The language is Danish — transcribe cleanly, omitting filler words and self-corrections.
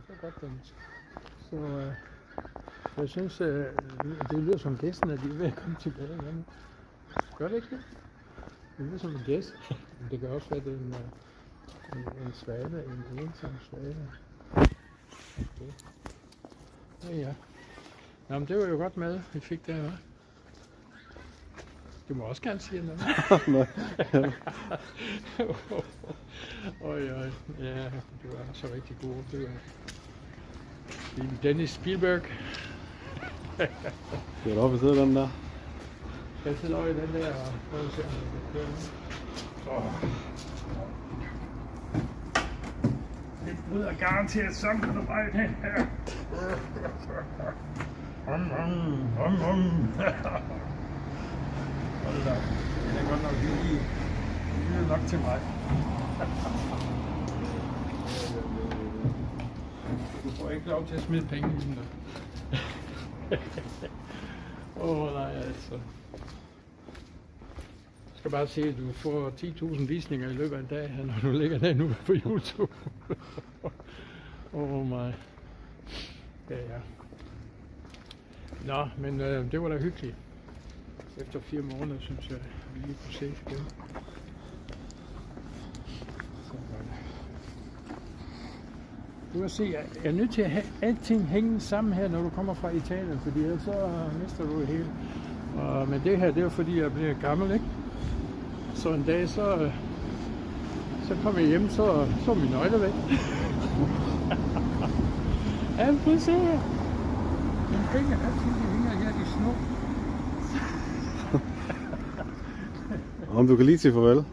Det er godt, Dennis. Så jeg synes, det lyder som gæsten, at de er ved at komme tilbage igen. Gør det ikke det? Det lyder som en gæst. Men det kan også være, det er en svale, en ensom svale. Okay. Ja. Nå, men det var jo godt mad, vi fik der, hva'? Du må også gerne sige noget. Oj, ja, du er så rigtig god. Det er Dennis Spielberg. Skal du op og sidde den der? Jeg sidder over i den der og prøver at se, om jeg kan køre den. Det bryder garanteret sammen på vej hen her. Hold da. Det er godt nok lige nok til mig. Du får ikke lov til at smide penge i den der. Nej, altså. Jeg skal bare se, at du får 10.000 visninger i løbet af en dag, når du ligger der nu på YouTube. My. Ja. Nå, men det var da hyggeligt. Efter 4 måneder, synes jeg, vi lige kunne ses igen. Du kan se, jeg er nødt til at have alting hængende sammen her, når du kommer fra Italien, fordi ellers så mister du det hele. Men det her, det er fordi, jeg bliver gammel, ikke? Så en dag, så kommer jeg hjem, så er mine nøgler væk. Ja, prøv at se her. Mine penge er altid, de hænger her, de snor. Om du kan lige sige farvel.